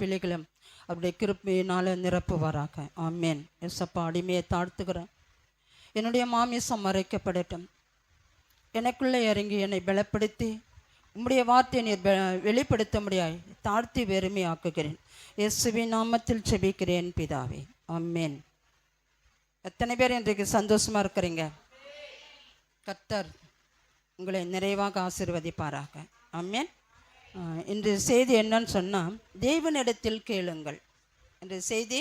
பிள்ளைகளும் அவருடைய கிருபையினால் நிரப்புவாராக. ஆமேன். எசப்பா, அடிமையை தாழ்த்துக்கிறேன். என்னுடைய மாமிசம் மறைக்கப்படட்டும். எனக்குள்ளே இறங்கி என்னை பலப்படுத்தி உம்முடைய வார்த்தையை நீர் வெளிப்படுத்த முடியாது தாழ்த்தி வெறுமையாக்குகிறேன். இயேசுவின் நாமத்தில் செபிக்கிறேன் பிதாவே. ஆமேன். எத்தனை பேர் இன்றைக்கு சந்தோஷமாக இருக்கிறீங்க? கர்த்தர் உங்களை நிறைவாக ஆசீர்வதிப்பாராக. ஆமேன். இன்று செய்தி என்னன்னு சொன்னால், தேவனிடத்தில் கேளுங்கள். இன்று செய்தி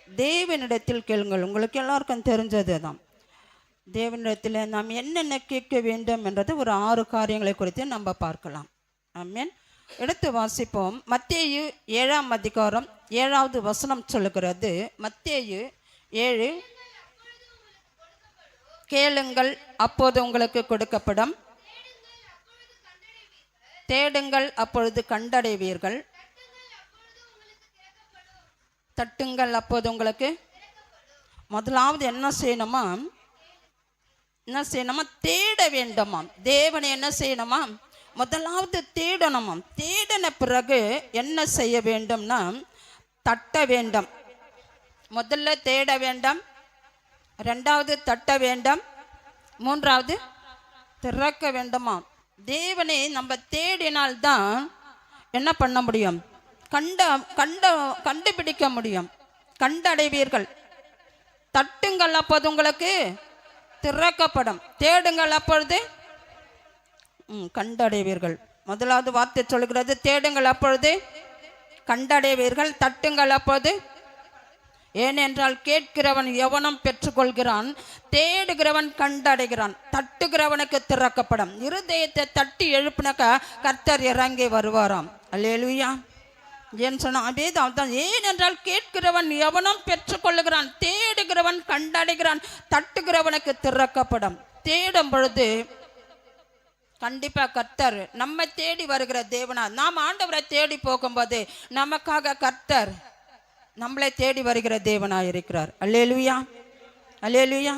தேவனிடத்தில் கேளுங்கள். உங்களுக்கு எல்லாருக்கும் தெரிஞ்சது தான். தேவனிடத்தில் நாம் என்னென்ன கேட்க வேண்டும் என்றது ஒரு 6 காரியங்களை குறித்து நம்ம பார்க்கலாம். ஆமேன். எடுத்து வாசிப்போம். மத்தேயு 7ஆம் அதிகாரம் 7வது வசனம் சொல்லுகிறது. மத்தேயு 7, கேளுங்கள் அப்போது உங்களுக்கு கொடுக்கப்படும், தேடுங்கள் அப்பொழுது கண்டடைவீர்கள், தட்டுங்கள் அப்போது உங்களுக்கு. முதலாவது என்ன செய்யணுமா? தேட வேண்டுமாம். தேவனை என்ன செய்யணுமா? முதலாவது தேடணுமாம். தேடின பிறகு என்ன செய்ய வேண்டும்னா, தட்ட வேண்டும். முதல்ல தேட வேண்டும், 2வது தட்ட வேண்டும், 3வது திறக்க வேண்டுமா. தேவனை நம்ம தேடினால்தான் என்ன பண்ண முடியும்? கண்டுபிடிக்க முடியும். கண்டடைவீர்கள். தட்டுங்கள் அப்போது உங்களுக்கு திறக்கப்படும், தேடுங்கள் அப்பொழுது கண்டடைவீர்கள். முதலாவது வார்த்தை சொல்கிறது, தேடுங்கள் அப்பொழுது கண்டடைவீர்கள், தட்டுங்கள் அப்போது. ஏனென்றால் கேட்கிறவன் எவனும் பெற்றுக்கொள்கிறான், தேடுகிறவன் கண்டடைகிறான், தட்டுகிறவனுக்கு திறக்கப்படும். இருதயத்தை தட்டி எழுப்பினாக்கா கர்த்தர் இறங்கி வருவாராம். அல்லேலூயா. ஏன்னு சொன்னால் அதேதான். ஏனென்றால் கேட்கிறவன் எவனும் பெற்றுக்கொள்ளுகிறான், தேடுகிறவன் கண்டடைகிறான், தட்டுகிறவனுக்கு திறக்கப்படும். தேடும் பொழுது கண்டிப்பாக கர்த்தர் நம்ம தேடி வருகிற தேவனா. நாம் ஆண்டவரை தேடி போகும்போது நமக்காக கர்த்தர் நம்மளை தேடி வருகிற தேவனாக இருக்கிறார். அல்லேலூயா, அல்லேலூயா.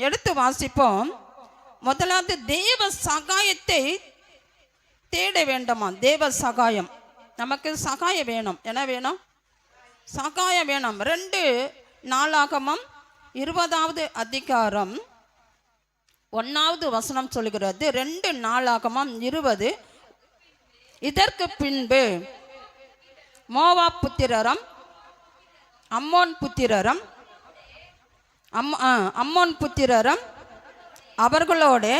எடுத்து வாசிப்போம். முதலாவது தேவ சகாயத்தை தேட வேண்டுமா. தேவ சகாயம், நமக்கு சகாயம் வேணும். என்ன வேணும்? சகாயம் வேணும். 2 நாளாகமம் 20வது அதிகாரம் 1வது வசனம் சொல்கிறது. 2 நாளாகமம் 20. இதற்கு பின்பு மோவாப் புத்திரரும் அம்மோன் புத்திரரும் அவர்களோடு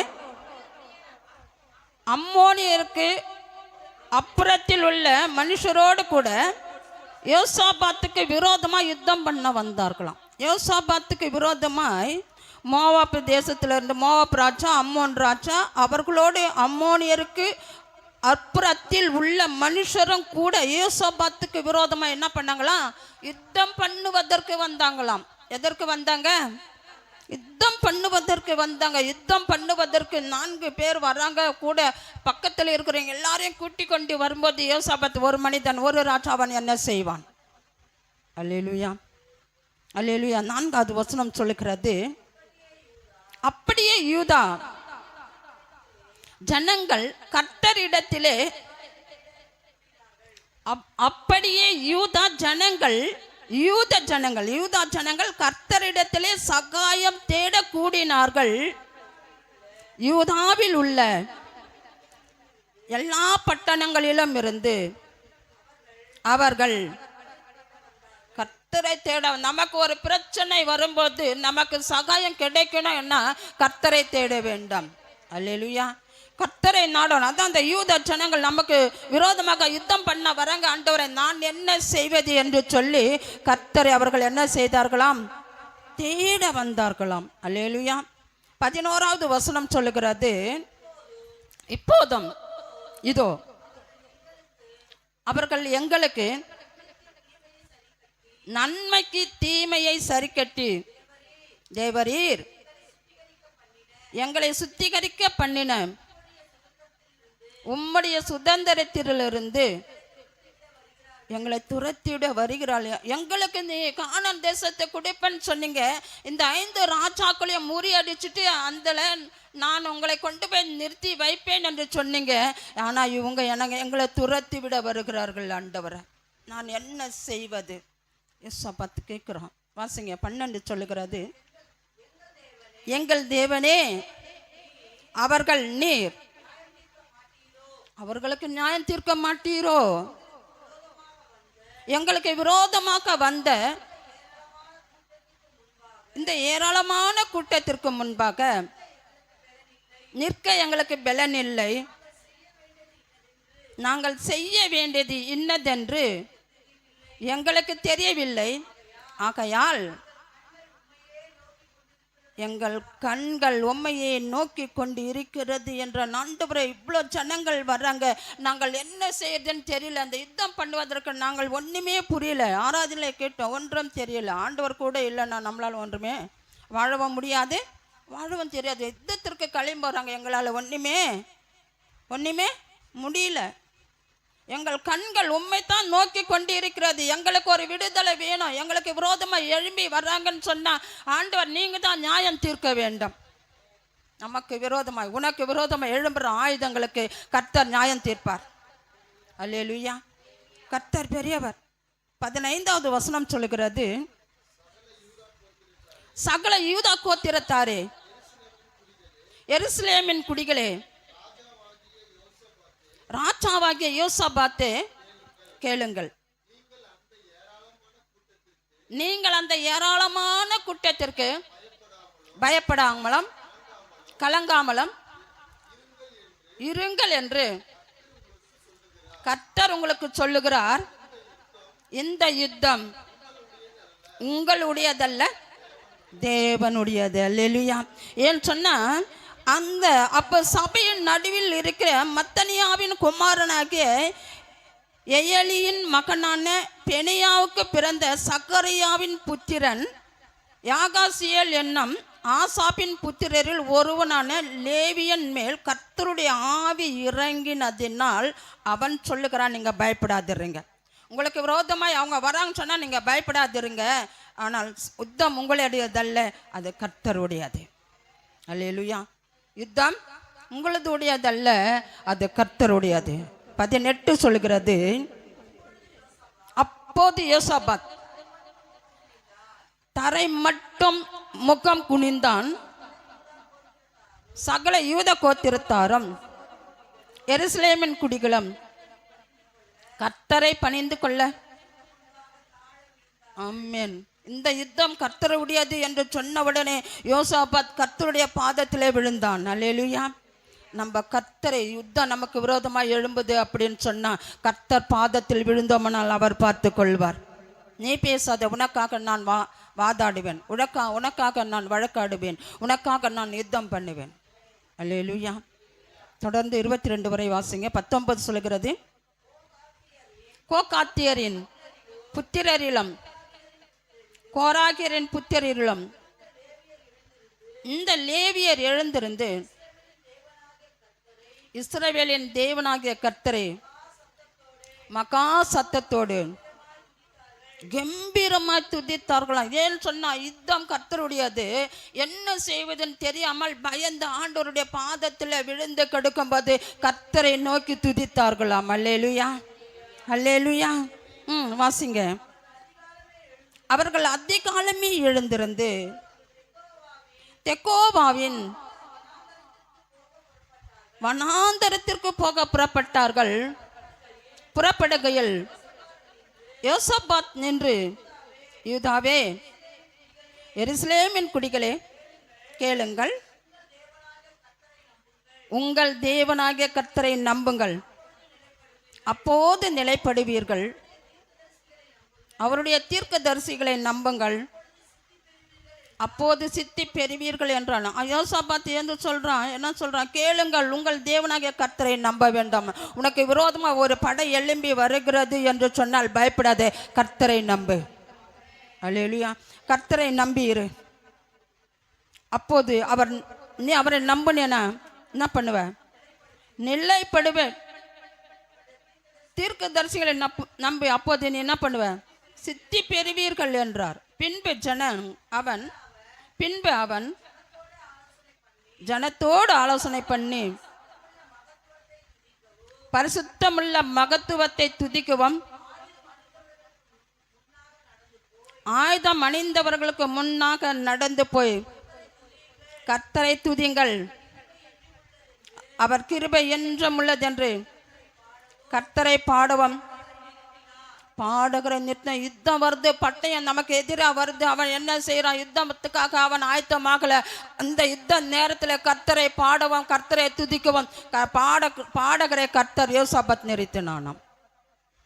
அம்மோனியருக்கு அப்புறத்தில் உள்ள மனுஷரோடு கூட யோசாபாத்துக்கு விரோதமாக யுத்தம் பண்ண வந்தார்களாம். யோசாபாத்துக்கு விரோதமாய் மோவாப் தேசத்திலிருந்து மோவாப் ராஜா, அம்மோன் ராஜா, அவர்களோடு அம்மோனியருக்கு அப்புறத்தில் உள்ள மனுஷரும் கூட யோசாபாத்துக்கு விரோதமாக என்ன பண்ணாங்களாம்? யுத்தம் பண்ணுவதற்கு வந்தாங்களாம். எதற்கு வந்தாங்க? யுத்தம் பண்ணுவதற்கு வந்தாங்க. யுத்தம் பண்ணுவதற்கு 4 பேர் வராங்க. கூட பக்கத்தில் இருக்கிறவங்க எல்லாரையும் கூட்டி கொண்டு வரும்போது யோசாபாத் ஒரு மனிதன், ஒரு ராஜாவன் என்ன செய்வான்? அல்லேலூயா, அல்லேலூயா. 4வது வசனம் சொல்லுகிறது, அப்படியே யூதா ஜனங்கள் கர்த்தரிடத்திலே யூதா ஜனங்கள் கர்த்தரிடத்திலே சகாயம் தேட கூடினார்கள். யூதாவில் உள்ள எல்லா பட்டணங்களிலும் இருந்து அவர்கள் கர்த்தரை தேட. நமக்கு ஒரு பிரச்சனை வரும்போது நமக்கு சகாயம் கிடைக்கணும்னா கர்த்தரை தேட வேண்டும். அல்லேலூயா. கர்த்தரை நாடணும். அதான் அந்த யூத ஜனங்கள் நமக்கு விரோதமாக யுத்தம் பண்ண வராங்க. ஆண்டவரை நான் என்ன செய்வது என்று சொல்லி கர்த்தரை அவர்கள் என்ன செய்தார்களாம்? தேட வந்தார்களாம். அல்லேலூயா. 11வது வசனம் சொல்லுகிறது, இப்போதும் இதோ அவர்கள் எங்களுக்கு நன்மைக்கு தீமையை சரிக்கட்டி தேவரீர் எங்களை சுத்திகரிக்க பண்ணின உம்முடைய சுதந்திரத்திலிருந்து எங்களை துரத்திட வருகிறாள். எங்களுக்கு நீ கானான் தேசத்தை குடிப்பேன்னு சொன்னீங்க. இந்த 5 ராஜாக்களையும் முறியடிச்சுட்டு அந்த நான் உங்களை கொண்டு போய் நிறுத்தி வைப்பேன் என்று சொன்னீங்க. ஆனால் இவங்க எங்களை துரத்தி விட வருகிறார்கள். ஆண்டவரை நான் என்ன செய்வது? யோசாபாத் கேட்குறான். வாசிங்க 12 சொல்லுகிறது, எங்கள் தேவனே, அவர்கள் நீர் அவர்களுக்கு நியாயம் தீர்க்க மாட்டீரோ? எங்களுக்கு விரோதமாக வந்த இந்த ஏராளமான கூட்டத்திற்கு முன்பாக நிற்க எங்களுக்கு பலன் இல்லை. நாங்கள் செய்ய வேண்டியது இன்னதென்று எங்களுக்கு தெரியவில்லை. ஆகையால் எங்கள் கண்கள் உம்மையே நோக்கி கொண்டு இருக்கிறது என்ற. ஆண்டவரே, இவ்வளோ ஜனங்கள் வர்றாங்க, நாங்கள் என்ன செய்யறதுன்னு தெரியல. அந்த யுத்தம் பண்ணுவதற்கு நாங்கள் ஒன்றுமே புரியல. ஆராதனை கேட்டோம், ஒன்றும் தெரியல. ஆண்டவர் கூட இல்லைன்னா நம்மளால் ஒன்றுமே வாழவும் முடியாது, வாழவும் தெரியாது. யுத்தத்திற்கு கிளம்பி போகிறாங்க, எங்களால் ஒன்றுமே முடியல. எங்கள் கண்கள் உம்மைத்தான் நோக்கி கொண்டு இருக்கிறது. எங்களுக்கு ஒரு விடுதலை வேணும். எங்களுக்கு விரோதமாக எழும்பி வர்றாங்கன்னு சொன்னால் ஆண்டவர் நீங்கள் தான் நியாயம் தீர்க்க வேண்டும். நமக்கு விரோதமாய் உனக்கு விரோதமாக எழும்புற ஆயுதங்களுக்கு கர்த்தர் நியாயம் தீர்ப்பார். அல்லேலூயா. கர்த்தர் பெரியவர். 15வது வசனம் சொல்லுகிறது, சகல யூதா கோத்திரத்தாரே, எருசலேமின் குடிகளே, ராஜாவாகிய யோசாபாத்தே கேளுங்கள். நீங்கள் அந்த ஏராளமான கூட்டத்திற்கு பயப்படாமலும் கலங்காமலும் இருங்கள் என்று கர்த்தர் உங்களுக்கு சொல்லுகிறார். இந்த யுத்தம் உங்களுடையதல்ல, தேவனுடையது. அல்லேலூயா. ஏன்னு சொன்னா, அந்த அப்போ சபையின் நடுவில் இருக்கிற மத்தனியாவின் குமாரனாகிய எயலியின் மகனான பெனியாவுக்கு பிறந்த சக்கரியாவின் புத்திரன் யாகாசியல் என்னும் ஆசாப்பின் புத்திரரில் ஒருவனான லேவியன் மேல் கர்த்தருடைய ஆவி இறங்கினதினால் அவன் சொல்லுகிறான், நீங்கள் பயப்படாதிருங்க. உங்களுக்கு விரோதமாய் அவங்க வராங்கன்னு சொன்னால் நீங்கள் பயப்படாதிருங்க. ஆனால் யுத்தம் உங்களுடையதல்ல, அது கர்த்தருடையது. அல்லேலூயா. யுத்தம் உங்களுடையதல்ல, அது கர்த்தருடையது. 18 சொல்கிறது, அப்போது யோசாபாத் தரை மட்டும் முகம் குனிந்தான். சகல யூத கோத்திரத்தாரும் எருசலேமின் குடிகளும் கர்த்தரை பணிந்து கொள்ள. ஆமென். இந்த யுத்தம் கர்த்தருடையது என்று சொன்னவுடனே யோசாபாத் கர்த்தருடைய பாதத்திலே விழுந்தான். அல்லேலூயா. நம்ம கர்த்தரை, யுத்தம் நமக்கு விரோதமாக எழும்புது அப்படின்னு சொன்னால் கர்த்தர் பாதத்தில் விழுந்தோம்னால் அவர் பார்த்து கொள்வார். நீ பேசாத, உனக்காக நான் வாதாடுவேன், உனக்காக நான் வழக்காடுவேன், உனக்காக நான் யுத்தம் பண்ணுவேன். அல்லேலூயா. தொடர்ந்து 22 வரை வாசிங்க. 19 சொல்கிறது, கோகாத்தியரின் புத்திரரிலும் கோராகியரின் புத்திரரிலும் இந்த லேவியர் எழுந்திருந்து இஸ்ரவேலின் தேவனாகிய கர்த்தரை மகா சத்தத்தோடு கம்பீரமாய் துதித்தார்களாம். ஏன்னு சொன்னா, யுத்தம் கர்த்தருடையது. என்ன செய்வதுன்னு தெரியாமல் பயந்த ஆண்டவருடைய பாதத்தில் விழுந்து கெடுக்கும்போது கர்த்தரை நோக்கி துதித்தார்களாம். அல்லேலூயா, அல்லேலூயா. வாசிங்க. அவர்கள் அதிகாலமே எழுந்திருந்து தெக்கோவாவின் வனாந்தரத்திற்கு போக புறப்பட்டார்கள். புறப்படுகையில் யோசாபாத் நின்று, யூதாவே, எருசலேமின் குடிகளே, கேளுங்கள், உங்கள் தேவனாகிய கர்த்தரை நம்புங்கள், அப்போது நிலைப்படுவீர்கள். அவருடைய தீர்க்கதரிசிகளை நம்புங்கள், அப்போது சித்தி பெறுவீர்கள் என்றான். யோசாபாத் என்று சொல்றான், என்ன சொல்றான்? கேளுங்கள், உங்கள் தேவனாகிய கர்த்தரை நம்ப வேண்டாம். உனக்கு விரோதமாக ஒரு படை எழும்பி வருகிறது என்று சொன்னால் பயப்படாதே, கர்த்தரை நம்பு. அல்லேலூயா. கர்த்தரை நம்பி இரு. அப்போது நீ அவரை நம்பினா என்ன பண்ணுவ? நிலைப்படுவேன். தீர்க்கதரிசிகளை நம்பி அப்போது நீ என்ன பண்ணுவ? சித்தி பெறுவீர்கள் என்றார். பின்பு அவன் ஜனத்தோடு ஆலோசனை பண்ணி பரிசுத்தமுள்ள மகத்துவத்தை துதிக்கவும் ஆயுதம் அணிந்தவர்களுக்கு முன்னாக நடந்து போய் கர்த்தரை துதிங்கள், அவர் கிருபை என்றும் உள்ளதென்று கர்த்தரை பாடுவோம். பாடுகிற நித்தம் யுத்தம் வருது, பட்டயம் நமக்கு எதிராக வருது. அவன் என்ன செய்யறான்? யுத்தத்துக்காக அவன் ஆயத்தமாகல. அந்த யுத்த நேரத்தில் கர்த்தரை பாடுவோம், கர்த்தரை துதிக்குவோம். பாடகரை கர்த்தர் யோசாபாத் நிறுத்தினானாம்.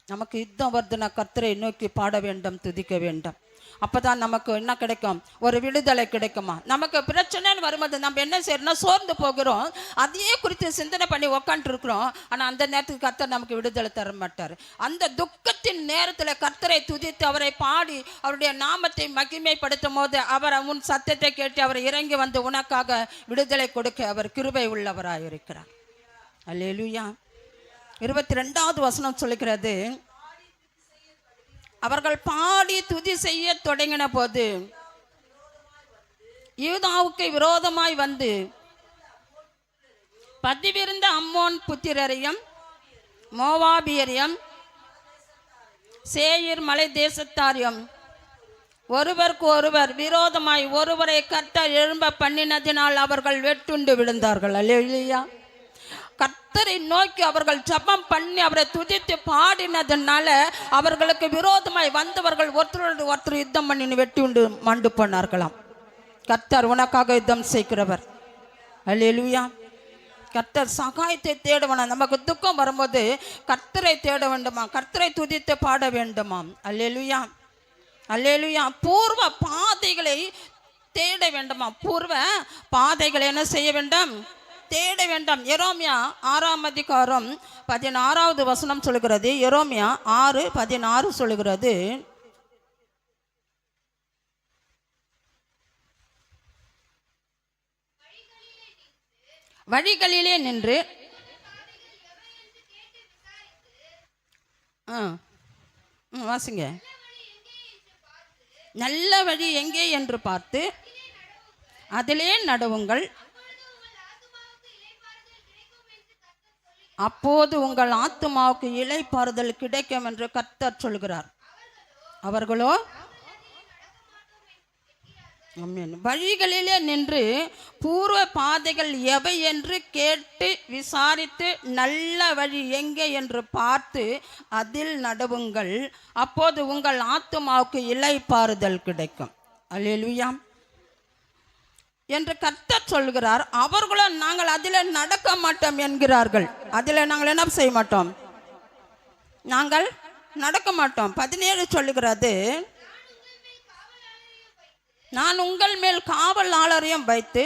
நமக்கு யுத்தம் வருதுன்னா கர்த்தரை நோக்கி பாட வேண்டும், துதிக்க வேண்டும். அப்போதான் நமக்கு என்ன கிடைக்கும்? ஒரு விடுதலை கிடைக்குமா? நமக்கு பிரச்சனைன்னு வரும்போது நம்ம என்ன செய்யறோம்னா சோர்ந்து போகிறோம், அதையே குறித்து சிந்தனை பண்ணி உக்காந்துருக்குறோம். ஆனால் அந்த நேரத்துக்கு கர்த்தர் நமக்கு விடுதலை தர மாட்டார். அந்த துக்கத்தின் நேரத்தில் கர்த்தரை துதித்து அவரை பாடி அவருடைய நாமத்தை மகிமைப்படுத்தும் போது அவர் உன் சத்தத்தை கேட்டு அவர் இறங்கி வந்து உனக்காக விடுதலை கொடுக்க அவர் கிருபை உள்ளவராக இருக்கிறார். அல்லேலூயா. 22வது வசனம் சொல்லுகிறது, அவர்கள் பாடி துதி செய்ய தொடங்கின போது யூதாவுக்கு விரோதமாய் வந்து பதிவிருந்த அம்மோன் புத்திரரையும் மோவாபியரையும் சேயீர் மலை தேசத்தாரையும் ஒருவருக்கு ஒருவர் விரோதமாய் ஒருவரை கர்த்தர் எழும்ப பண்ணினதினால் அவர்கள் வெட்டுண்டு விழுந்தார்கள். அல்லேலூயா. கர்த்தரை நோக்கி அவர்கள் ஜெபம் பண்ணி அவரை துதித்து பாடினதுனால அவர்களுக்கு விரோதமாய் வந்தவர்கள் ஒருத்தரோடு ஒருத்தர் யுத்தம் பண்ணி வெட்டி உண்டு மண்டு போனார்களாம். கர்த்தர் உனக்காக யுத்தம் செய்கிறவர். அல்லேலூயா. கர்த்தர் சகாயத்தை தேடுவனா. நமக்கு துக்கம் வரும்போது கர்த்தரை தேட வேண்டுமா, கர்த்தரை துதித்து பாட வேண்டுமாம். அல்லேலூயா. அல்லேலூயா. பூர்வ பாதைகளை தேட வேண்டுமா, பூர்வ பாதைகளை என்ன செய்ய வேண்டும்? தேட வேண்டாம். எரோமியா 6ஆம் அதிகாரம் 16வது வசனம் சொல்லுகிறது. எரோமியா 6:16 சொல்லுகிறது, வழிகளிலே நின்று வாசிங்க. நல்ல வழி எங்கே என்று பார்த்து அதிலே நடுவுங்கள், அப்போது உங்கள் ஆத்துமாவுக்கு இளைப்பாறுதல் கிடைக்கும் என்று கர்த்தர் சொல்கிறார். அவர்களோ வழிகளிலே நின்று பூர்வ பாதைகள் எவை என்று கேட்டு விசாரித்து நல்ல வழி எங்கே என்று பார்த்து அதில் நடுவுங்கள், அப்போது உங்கள் ஆத்துமாவுக்கு இளைப்பாறுதல் கிடைக்கும். அல்லேலூயா என்று கர்த்தர் சொல்கிறார். அவர்களும் நாங்கள் அதில் நடக்க மாட்டோம் என்கிறார்கள். அதில் நாங்கள் என்ன செய்ய மாட்டோம்? நாங்கள் நடக்க மாட்டோம். 17 சொல்லுகிறது, நான் உங்கள் மேல் காவலாளரையும் வைத்து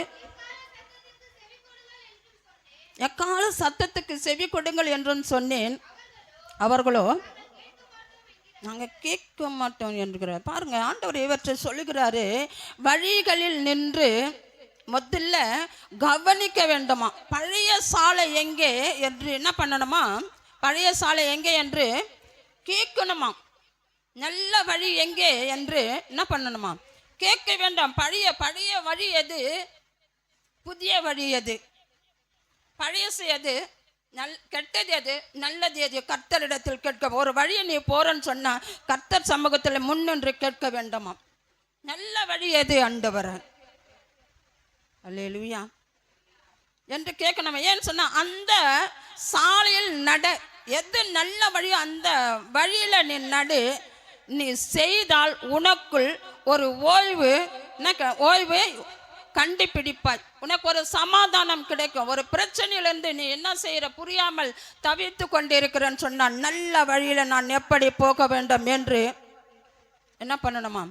எக்கால சத்தத்துக்கு செவி கொடுங்கள் என்றும் சொன்னேன். அவர்களோ நாங்கள் கேட்க மாட்டோம் என்கிறார். பாருங்க, ஆண்டவர் இவற்றை சொல்லுகிறாரு. வழிகளில் நின்று முதல்ல கவனிக்க வேண்டுமா, பழைய சாலை எங்கே என்று என்ன பண்ணணுமா, பழைய சாலை எங்கே என்று கேட்கணுமா, நல்ல வழி எங்கே என்று என்ன பண்ணணுமா, கேட்க வேண்டாம். பழைய வழி எது, புதிய வழி எது, பழையசு எது, கெட்டது எது, நல்லது எது, கர்த்தரிடத்தில் கேட்க. ஒரு வழியை நீ போறன்னு சொன்னா கர்த்தர் சமூகத்தில் முன்னின்று கேட்க வேண்டாமா, நல்ல வழி எது ஆண்டவர், அல்லேலூயா என்று கேட்கணும். ஏன்னு சொன்னா அந்த சாலையில் நட, எது நல்ல வழியோ அந்த வழியில நீ நடு. நீ செய்தால் உனக்குள் ஒரு ஓய்வு கண்டுபிடிப்பாய். உனக்கு ஒரு சமாதானம் கிடைக்கும். ஒரு பிரச்சனையிலிருந்து நீ என்ன செய்யற புரியாமல் தவித்து கொண்டிருக்கிறேன்னு சொன்னால் நல்ல வழியில நான் எப்படி போக வேண்டும் என்று என்ன பண்ணணுமா,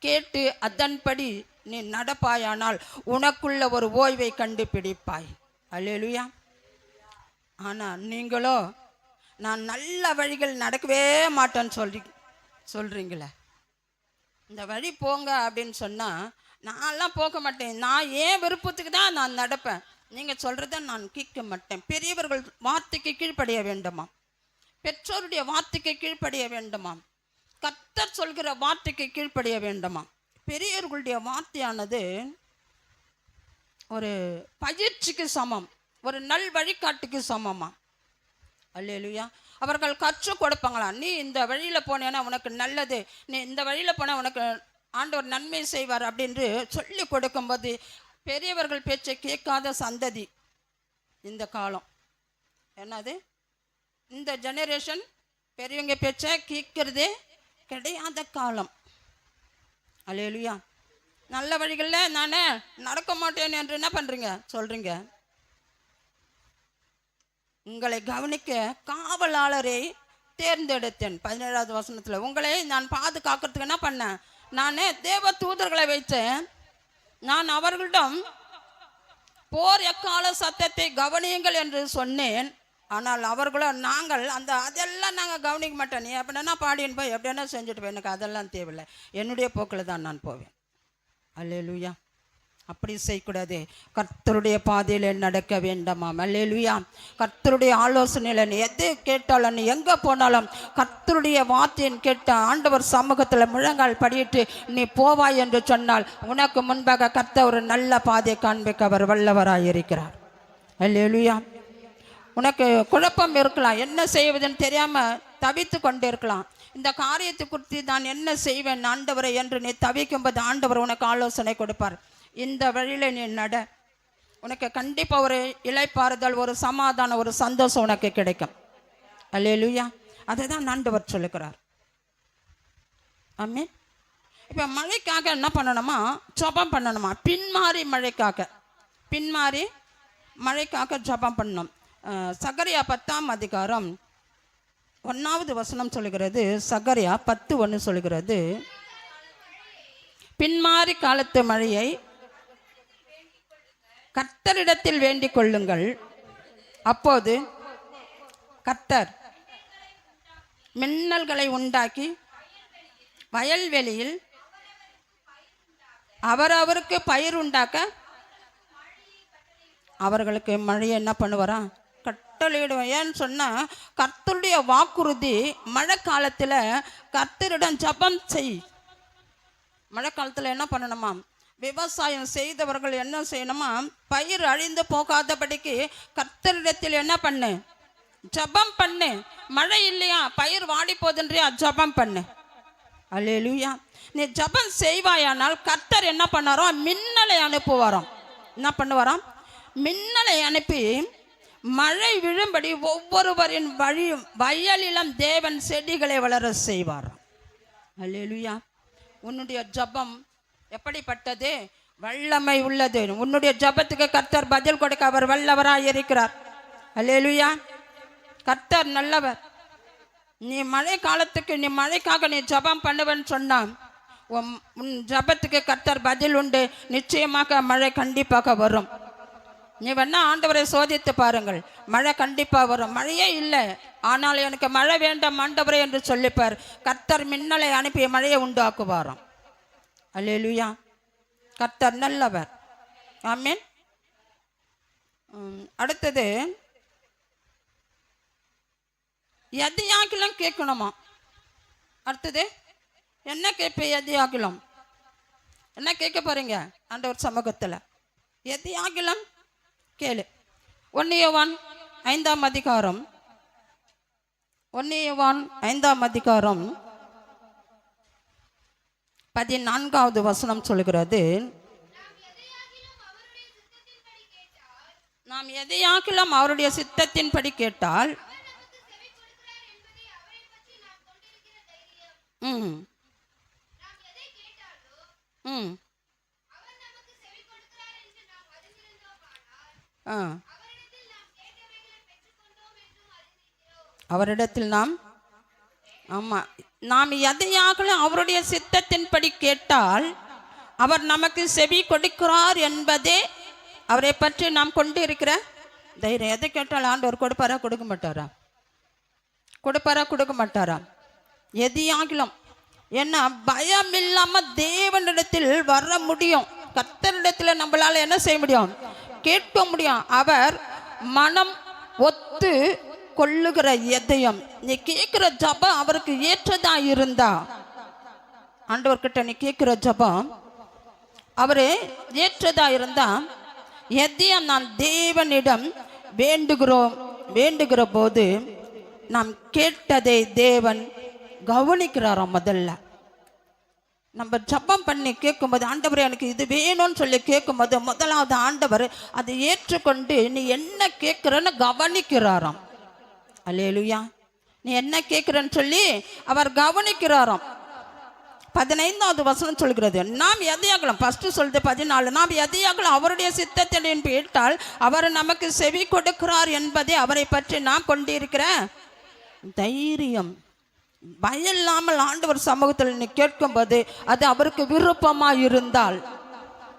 கேட்டு அதன்படி நீ நடப்பாயானால் உனக்குள்ள ஒரு ஓய்வை கண்டுபிடிப்பாய். அல்லேலூயா. ஆனால் நீங்களோ நான் நல்ல வழிகள் நடக்கவே மாட்டேன்னு சொல்றீங்களே. இந்த வழி போங்க அப்படின்னு சொன்னால் நான்லாம் போக மாட்டேன், நான் ஏன் விருப்பத்துக்கு தான் நான் நடப்பேன், நீங்கள் சொல்கிறத நான் கேட்க மாட்டேன். பெரியவர்கள் வார்த்தைக்கு கீழ்ப்படிய வேண்டுமா, பெற்றோருடைய வார்த்தைக்கு கீழ்ப்படிய வேண்டுமா, கர்த்தர் சொல்கிற வார்த்தைக்கு கீழ்ப்படிய வேண்டுமா. பெரியவர்களுடைய வார்த்தையானது ஒரு பயிற்சிக்கு சமம், ஒரு நல் வழிகாட்டுக்கு சமமா. அல்லேலூயா. அவர்கள் கற்றுக் கொடுப்பாங்களா, நீ இந்த வழியில் போனேன்னா உனக்கு நல்லது, நீ இந்த வழியில் போனால் உனக்கு ஆண்டவர் நன்மை செய்வார் அப்படின்னு சொல்லி கொடுக்கும்போது பெரியவர்கள் பேச்சை கேட்காத சந்ததி இந்த காலம். என்னது, இந்த ஜெனரேஷன் பெரியவங்க பேச்சை கேட்கறதே கிடையாத காலம். அல்லேலூயா. நல்ல வழிகளில் நான் நடக்க மாட்டேன் என்று என்ன பண்ணுறீங்க சொல்கிறீங்க. உங்களை கவனிக்க காவலாளரை தேர்ந்தெடுத்தேன். 17வது வசனத்தில் உங்களை நான் பாதுகாக்கிறதுக்கு என்ன பண்ணேன், நான் தேவ தூதர்களை வைத்தேன். நான் அவர்களிடம் போர் எக்கால சத்தத்தை கவனியுங்கள் என்று சொன்னேன். ஆனால் அவர்களோ அதெல்லாம் நாங்கள் கவனிக்க மாட்டோம், நீ எப்படின்னா பாடின்னு போய் எப்படின்னா செஞ்சுட்டு போய், எனக்கு அதெல்லாம் தேவையில்லை, என்னுடைய போக்கில் தான் நான் போவேன். அல்லேலூயா. அப்படி செய்யக்கூடாது. கர்த்தருடைய பாதையில் நடக்க வேண்டாமாம். அல்லேலூயா. கர்த்தருடைய ஆலோசனையில் நீ எது கேட்டாலும், நீ எங்கே போனாலும் கர்த்தருடைய வார்த்தையின் கேட்ட ஆண்டவர் சமூகத்தில் முழங்கால் படியிட்டு நீ போவாய் என்று சொன்னால் உனக்கு முன்பாக கர்த்தர் ஒரு நல்ல பாதையை காண்பிக்க அவர் வல்லவராக இருக்கிறார். அல்லேலூயா. உனக்கு குழப்பம் இருக்கலாம், என்ன செய்வதுன்னு தெரியாமல் தவித்து கொண்டு இருக்கலாம். இந்த காரியத்தை குறித்து நான் என்ன செய்வேன் ஆண்டவரை என்று நீ தவிக்கும்போது ஆண்டவர் உனக்கு ஆலோசனை கொடுப்பார். இந்த வழியில் நீ நட, உனக்கு கண்டிப்பாக ஒரு இளைப்பாறுதல், ஒரு சமாதானம், ஒரு சந்தோஷம் உனக்கு கிடைக்கும். அல்லேலூயா. அதை தான் ஆண்டவர் சொல்லுகிறார். ஆமென். இப்போ மழைக்காக என்ன பண்ணணுமா, ஜெபம் பண்ணணுமா, பின்மாறி மழைக்காக ஜெபம் பண்ணணும். சகரியா 10ஆம் அதிகாரம் 1வது வசனம் சொல்லுகிறது. சகரியா 10:1 சொல்லுகிறது, பின்மாறி காலத்து மழையை கர்த்தரிடத்தில் வேண்டிக் கொள்ளுங்கள், அப்போது கர்த்தர் மின்னல்களை உண்டாக்கி வயல்வெளியில் அவரவருக்கு பயிர் உண்டாக்க அவர்களுக்கு மழையை என்ன பண்ணுவாரா, கட்டளையிடுவோம். ஏன்னு சொன்னால் கர்த்தருடைய வாக்குறுதி மழை காலத்தில் கர்த்தரிடம் ஜெபம் செய். மழை காலத்தில் என்ன பண்ணணுமா, விவசாயம் செய்தவர்கள் என்ன செய்யணுமா, பயிர் அழிந்து போகாதபடிக்கு கர்த்தரிடத்தில் என்ன பண்ணு, ஜெபம் பண்ணு. மழை இல்லையா, பயிர் வாடி போதுன்றியா, ஜெபம் பண்ணு. அல்லேலூயா. நீ ஜெபம் செய்வாயானால் கர்த்தர் என்ன பண்ணாரோ மின்னலை அனுப்புவாராம். என்ன பண்ணுவாராம், மின்னலை அனுப்பி மழை விழும்படி ஒவ்வொருவரின் வயலிலும் தேவன் செடிகளை வளர செய்வார். அல்லேலூயா. உன்னுடைய ஜெபம் எப்படிப்பட்டது, வல்லமை உள்ளது. உன்னுடைய ஜெபத்துக்கு கர்த்தர் பதில் கொடுக்க அவர் வல்லவராய் இருக்கிறார். அல்லேலூயா. கர்த்தர் நல்லவர். நீ மழை காலத்துக்கு நீ மழைக்காக நீ ஜெபம் பண்ணுவேன்னு சொன்னான், உன் ஜெபத்துக்கு கர்த்தர் பதில் உண்டு. நிச்சயமாக மழை கண்டிப்பாக வரும். நீ வேணா ஆண்டவரை சோதித்து பாருங்கள், மழை கண்டிப்பாக வரும். மழையே இல்லை, ஆனால் எனக்கு மழை வேண்டாம் ஆண்டவரே என்று சொல்லிப்பார். கர்த்தர் மின்னலை அனுப்பி மழையை உண்டாக்குவாராம். அல்லேலூயா. கர்த்தர் நல்லவர். ஆமென். அடுத்தது எதையாகிலும் கேட்கணுமா. அடுத்தது என்ன கேட்ப, எதையாகிலும் என்ன கேட்க போறீங்க ஆண்டவர் சமூகத்தில், எதையாகிலும் கேளு. 1 யோவான் 5ஆம் அதிகாரம் 14வது வசனம் சொல்கிறது, நாம் எதையாகிலும் அவருடைய சித்தத்தின்படி கேட்டால் அவரிடத்தில் நாம் எதையாகலும் அவருடைய சித்தத்தின்படி கேட்டால் அவர் நமக்கு செவி கொடுக்கிறார் என்பதே அவரை பற்றி நாம் கொண்டு இருக்கிற தைரியம். எதை கேட்டால் ஆண்டவர் கொடுப்பாரா கொடுக்க மாட்டாரா? எதையாகிலும். ஏன்னா பயம் இல்லாம தேவனிடத்தில் வர முடியும். கர்த்தரிடத்தில் நம்மளால என்ன செய்ய முடியும், கேட்க முடியும். அவர் மனம் ஒத்து கொள்ளுகிற இதயம். நீ கேட்கிற ஜபம் அவருக்கு ஏற்றதா இருந்தா, ஆண்டவர்கிட்ட நீ கேட்கிற ஜபம் அவரு ஏற்றதா இருந்தா, எதையும் நான் தேவனிடம் வேண்டுகிற போது நாம் கேட்டதை தேவன் கவனிக்கிறாராம். முதல்ல நம்ம ஜெபம் பண்ணி கேட்கும்போது, ஆண்டவர் எனக்கு இது வேணும்னு சொல்லி கேட்கும்போது, முதலாவது ஆண்டவர் அதை ஏற்றுக்கொண்டு நீ என்ன கேட்குறன்னு கவனிக்கிறாராம். அல்லேலூயா. நீ என்ன கேட்குறன்னு சொல்லி அவர் கவனிக்கிறாராம். 15வது வசனம் சொல்கிறது, நாம் எதையாகலாம், ஃபஸ்ட்டு சொல்லுது 14, நாம் எதையாகலாம் அவருடைய சித்தத்தை கேட்டால் அவர் நமக்கு செவி கொடுக்கிறார் என்பதை அவரை பற்றி நாம் கொண்டிருக்கிற தைரியம். பயம் இல்லாமல் ஆண்டவர் சமூகத்தில் நீ கேட்கும்போது அது அவருக்கு விருப்பமாக இருந்தால்,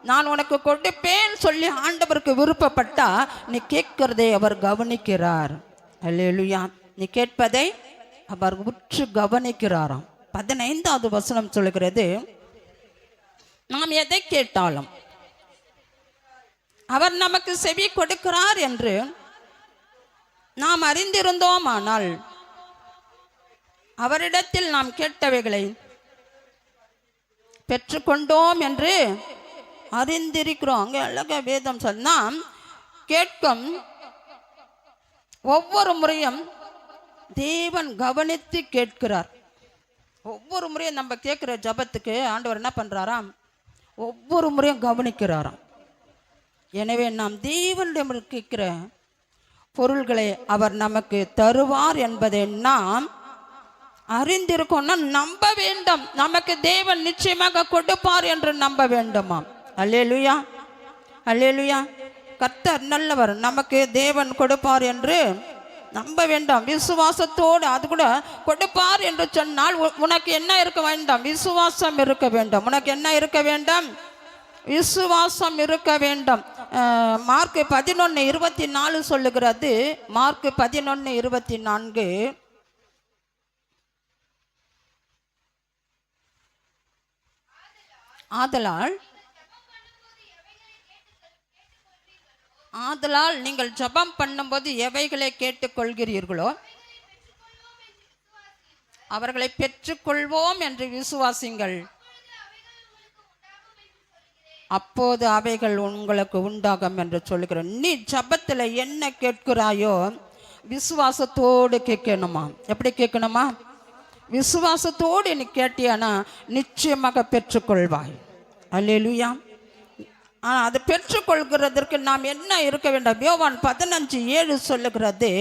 நான் உனக்கு கொடுப்பேன் சொல்லி ஆண்டவருக்கு விருப்பப்பட்டா நீ கேட்கிறதை அவர் கவனிக்கிறார். அல்லேலூயா. நீ கேட்பதை அவர் உற்று கவனிக்கிறாராம். 15வது வசனம் சொல்கிறது, நாம் எதை கேட்டாலும் அவர் நமக்கு செவி கொடுக்கிறார் என்று நாம் அறிந்திருந்தோமானால் அவரிடத்தில் நாம் கேட்டவைகளை பெற்றுக்கொண்டோம் என்று அறிந்திருக்கிறோம். அங்கே அழக வேதம் சொன்னா, கேட்கும் ஒவ்வொரு முறையும் தேவன் கவனித்து கேட்கிறார். ஒவ்வொரு முறையும் நம்ம கேட்குற ஜபத்துக்கு ஆண்டவர் என்ன பண்ணுறாராம், ஒவ்வொரு முறையும் கவனிக்கிறாராம். எனவே நாம் தேவனிடம் கேட்கிற பொருள்களை அவர் நமக்கு தருவார் என்பதை நாம் அறிந்திருக்கோம்னா நம்ப வேண்டும். நமக்கு தேவன் நிச்சயமாக கொடுப்பார் என்று நம்ப வேண்டுமாம். அல்லேலூயா, அல்லேலூயா. கர்த்தர் நல்லவர், நமக்கு தேவன் கொடுப்பார் என்று நம்ப வேண்டாம். விசுவாசத்தோடு, அது கூட கொடுப்பார் என்று சொன்னால் உனக்கு என்ன இருக்க வேண்டாம், விசுவாசம் இருக்க வேண்டும். உனக்கு என்ன இருக்க வேண்டும், விசுவாசம் இருக்க வேண்டும். மார்க் 11:24 சொல்லுகிறது. மார்க் 11:24, ஆதலால் நீங்கள் ஜெபம் பண்ணும்போது எவைகளை கேட்டுக்கொள்கிறீர்களோ அவர்களை பெற்றுக்கொள்வோம் என்று விசுவாசிங்கள், அப்போது அவைகள் உங்களுக்கு உண்டாகும் என்று சொல்லுகிறேன். நீ ஜெபத்தில் என்ன கேட்கிறாயோ விசுவாசத்தோடு கேட்கணுமா? எப்படி கேட்கணுமா? விசுவாசத்தோடு நீ கேட்டியானா நிச்சயமாக பெற்றுக்கொள்வாய். அல்லேலூயா. அதை பெற்றுக்கொள்கிறதற்கு நாம் என்ன இருக்க வேண்டும்? யோவான் 15:7 சொல்லுகிறது.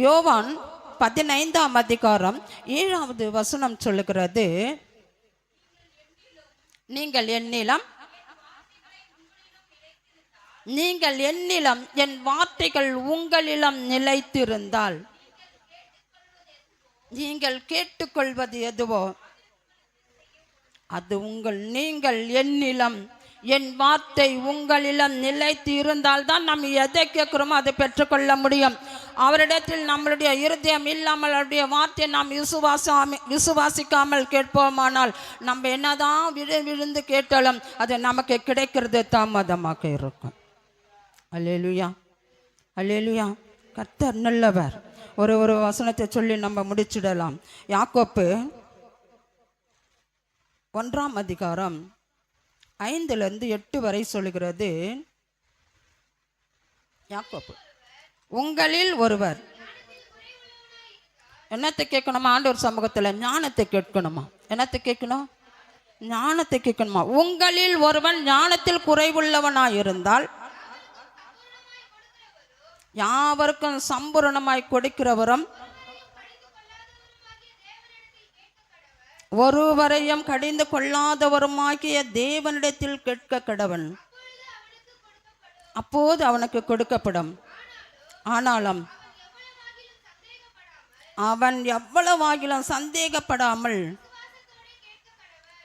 யோவான் 15ஆம் அதிகாரம் 7வது வசனம் சொல்லுகிறது, நீங்கள் என்னிலும் என் வார்த்தைகள் உங்களிலும் நிலைத்திருந்தால் நீங்கள் கேட்டுக்கொள்வது எதுவோ அது நீங்கள் என்னிலும் என் வார்த்தை உங்களிடம் நிலைத்து இருந்தால் தான் நம்ம எதை கேட்குறோமோ அதை பெற்றுக்கொள்ள முடியும். அவரிடத்தில் நம்மளுடைய இருதயம் இல்லாமல் அவருடைய வார்த்தையை நாம் விசுவாசிக்காமல் கேட்போமானால் நம்ம என்னதான் விழுந்து கேட்டாலும் அது நமக்கு கிடைக்கிறது தாமதமாக இருக்கும். அல்லேலூயா, அல்லேலூயா. கர்த்தர் நல்லவர். ஒரு வசனத்தை சொல்லி நம்ம முடிச்சிடலாம். யாக்கோப்பு 1ஆம் அதிகாரம் 5-8 வரை சொல்லுகிறது. யாக்கோப்பு, உங்களில் ஒருவர் என்னத்தை கேட்கணுமா? ஆண்டவர் சமூகத்தில் ஞானத்தை கேட்கணுமா? என்னத்தை கேட்கணும்? ஞானத்தை கேட்கணுமா? உங்களில் ஒருவன் ஞானத்தில் குறைவுள்ளவனாயிருந்தால் யாவருக்கும் சம்பூரணமாய் கொடுக்கிறவரும் ஒருவரையும் கடிந்து கொள்ளாதவருமாகிய தேவனிடத்தில் கேட்க கடவன், அப்போது அவனுக்கு கொடுக்கப்படும். ஆனாலும் அவன் எவ்வளவாகிலும் சந்தேகப்படாமல்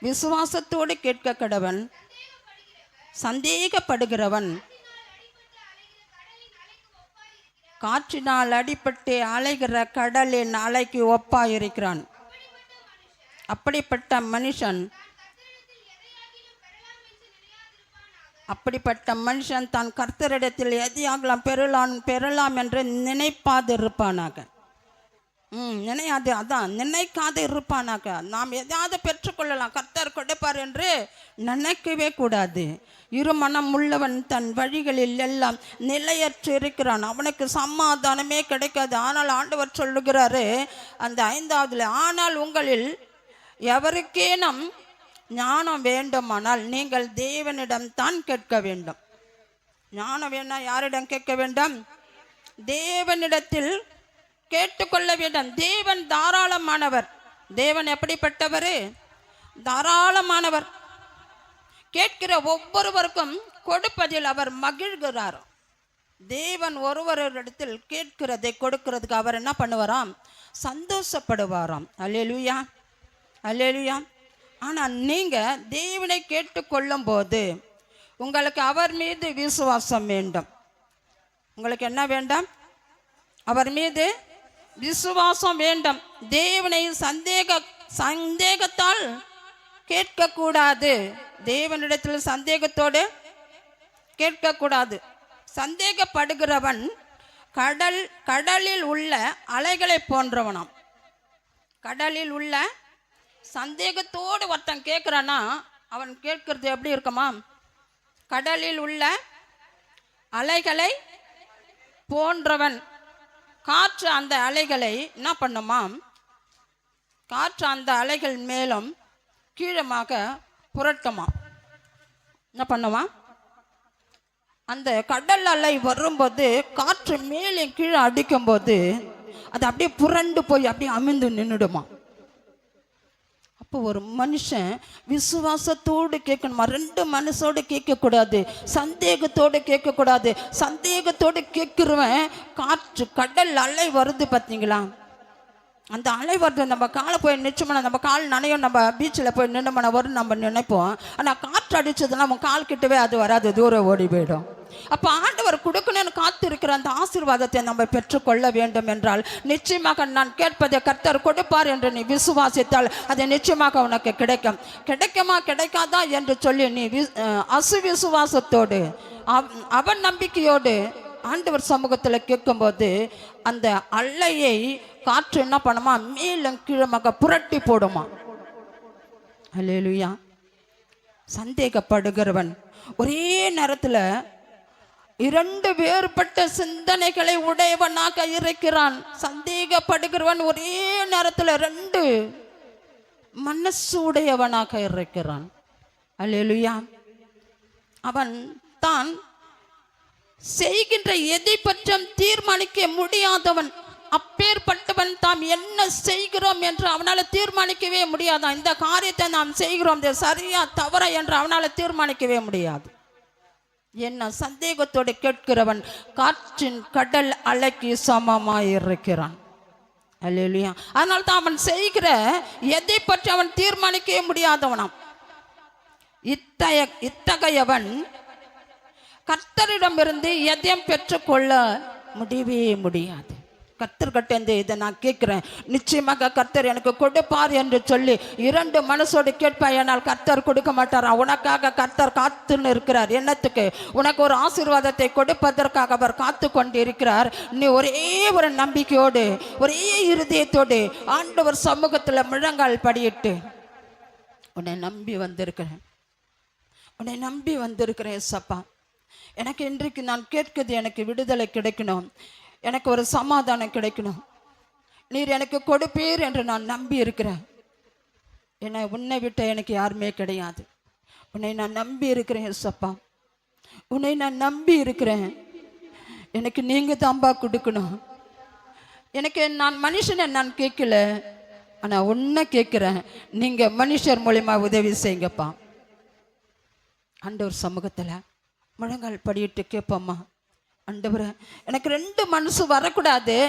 விசுவாசத்தோடு கேட்க கடவன். சந்தேகப்படுகிறவன் காற்றினால் அடிபட்டு அலைகிற கடலின் அலைக்கு ஒப்பாயிருக்கிறான். அப்படிப்பட்ட மனுஷன் தான் கர்த்தரிடத்தில் எதையாகலாம் பெறலாம் என்று நினைப்பாது இருப்பானாக. நினைக்காது இருப்பானாக. நாம் எதையாவது பெற்றுக்கொள்ளலாம், கர்த்தர் கொடுப்பார் என்று நினைக்கவே கூடாது. இருமனம் உள்ளவன் தன் வழிகளில் எல்லாம் நிலையற்று இருக்கிறான், அவனுக்கு சமாதானமே கிடைக்காது. ஆனால் ஆண்டவர் சொல்லுகிறாரு அந்த 5வதுல, ஆனால் உங்களில் எவருக்கேனும் ஞானம் வேண்டுமானால் நீங்கள் தேவனிடம் தான் கேட்க வேண்டும். ஞானம் வேணா யாரிடம் கேட்க வேண்டும்? தேவனிடத்தில் கேட்டுக்கொள்ள வேண்டும். தேவன் தாராளமானவர். தேவன் எப்படிப்பட்டவர்? தாராளமானவர். கேட்கிற ஒவ்வொருவருக்கும் கொடுப்பதில் அவர் மகிழ்கிறார். தேவன் ஒருவரிடத்தில் கேட்கிறதை கொடுக்கிறதுக்கு அவர் என்ன பண்ணுவாராம்? சந்தோஷப்படுவாராம். அல்லேலூயா, அல்லேலூயா. ஆனால் நீங்கள் தேவனை கேட்டுக்கொள்ளும் போது உங்களுக்கு அவர் மீது விசுவாசம் வேண்டும். உங்களுக்கு என்ன வேண்டும்? அவர் மீது விசுவாசம் வேண்டும். தேவனை சந்தேகத்தால் கேட்கக்கூடாது. தேவனிடத்தில் சந்தேகத்தோடு கேட்கக்கூடாது. சந்தேகப்படுகிறவன் கடலில் உள்ள அலைகளை போன்றவனாம். கடலில் உள்ள சந்தேகத்தோடு ஒருத்தன் கேட்குறான்னா அவன் கேட்கறது எப்படி இருக்குமா? கடலில் உள்ள அலைகளை போன்றவன். காற்று அந்த அலைகளை என்ன பண்ணுமாம்? காற்று அந்த அலைகள் மேலும் கீழமாக புரட்டுமா. என்ன பண்ணுவான்? அந்த கடல் அலை வரும்போது காற்று மேலே கீழே அடிக்கும்போது அது அப்படியே புரண்டு போய் அப்படியே அமிழ்ந்து நின்றுடுமா. அப்போ ஒரு மனுஷன் விசுவாசத்தோடு கேட்கணுமா? ரெண்டு மனசோடு கேட்கக்கூடாது, சந்தேகத்தோடு கேட்கக்கூடாது. சந்தேகத்தோடு கேட்குறவன் காற்று கடல் அலை வருது பார்த்தீங்களா, அந்த அலை வருது, நம்ம காலை போய் நிச்சயமான நம்ம கால் நனையும், நம்ம பீச்சில் போய் நின்று வரும் நம்ம நினைப்போம். ஆனால் காற்று அடிச்சதுன்னா நம்ம கால் கிட்டவே அது வராது, தூரம் ஓடி போயிடும். அப்போ ஆண்டவர் கொடுக்கணும்னு காத்திருக்கிற அந்த ஆசீர்வாதத்தை நம்ம பெற்றுக்கொள்ள வேண்டும் என்றால் நிச்சயமாக நான் கேட்பதை கர்த்தர் கொடுப்பார் என்று நீ விசுவாசித்தால் அது நிச்சயமாக உனக்கு கிடைக்கும். கிடைக்குமா கிடைக்காதா என்று சொல்லி நீ அசுவிசுவாசத்தோடு அவன் நம்பிக்கையோடு ஆண்டவர் சமூகத்தில் கேட்கும்போது அந்த அலையை காற்று என்ன பண்ணுமா? மேலும் கீழமாக புரட்டி போடுமா. அல்லேலூயா. சந்தேகப்படுகிறவன் ஒரே நேரத்தில் இரண்டு வேறுபட்ட சிந்தனைகளை உடையவனாக இருக்கிறான். சந்தேகப்படுகிறவன் ஒரே நேரத்தில் ரெண்டு மனசு உடையவனாக இருக்கிறான். அல்லேலூயா. அவன் தான் செய்கின்ற எதை பற்றும் தீர்மானிக்க முடியாதவன். அப்பேற்பட்டவன் தாம் என்ன செய்கிறோம் என்று அவனால் தீர்மானிக்கவே முடியாதான். இந்த காரியத்தை நாம் செய்கிறோம் சரியா தவறா என்று அவனால் தீர்மானிக்கவே முடியாது. என்ன சந்தேகத்தோடு கேட்கிறவன் காற்றின் கடல் அலைக்கு சமமாயிருக்கிறான். அல்லேலூயா. அதனால தான் அவன் செய்கிற எதை பற்றி அவன் தீர்மானிக்கவே முடியாதவனாம். இத்தகையவன் கர்த்தரிடமிருந்து எதையும் பெற்றுக்கொள்ள முடியவே முடியாது. கர்த்தர்கிட்ட இதை நான் கேட்குறேன், நிச்சயமாக கர்த்தர் எனக்கு கொடுப்பார் என்று சொல்லி இரண்டு மனசோடு கேட்பாய். ஆனால் கர்த்தர் கொடுக்க மாட்டாரா? உனக்காக கர்த்தர் காத்துன்னு இருக்கிறார். என்னத்துக்கு? உனக்கு ஒரு ஆசீர்வாதத்தை கொடுப்பதற்காக அவர் காத்து கொண்டு இருக்கிறார். நீ ஒரே ஒரு நம்பிக்கையோடு ஒரே இருதயத்தோடு ஆண்டவர் சமூகத்தில் முழங்கால் படியிட்டு உன்னை நம்பி வந்திருக்கிறேன், உன்னை நம்பி வந்திருக்கிறேன் சப்பா. எனக்கு இன்றைக்கு நான் கேட்குது, எனக்கு விடுதலை கிடைக்கணும், எனக்கு ஒரு சமாதானம் கிடைக்கணும், நீர் எனக்கு கொடுப்பீர் என்று நான் நம்பி இருக்கிறேன். என்னை உன்னை விட்ட எனக்கு யாருமே கிடையாது. உன்னை நான் நம்பி இருக்கிறேன் ஏசப்பா, உன்னை நான் நம்பி இருக்கிறேன். எனக்கு நீங்கள் தான்பா கொடுக்கணும். எனக்கு நான் மனுஷனை நான் கேட்கல, ஆனால் உன்னை கேட்குறேன். நீங்கள் மனுஷர் மூலிமா உதவி செய்யுங்கப்பா. ஆண்டவர் சமூகத்தில் முழங்கால் படியிட்டு கேட்போம்மா, ஆண்டவரே எனக்கு ரெண்டு மனசு வரக்கூடாது,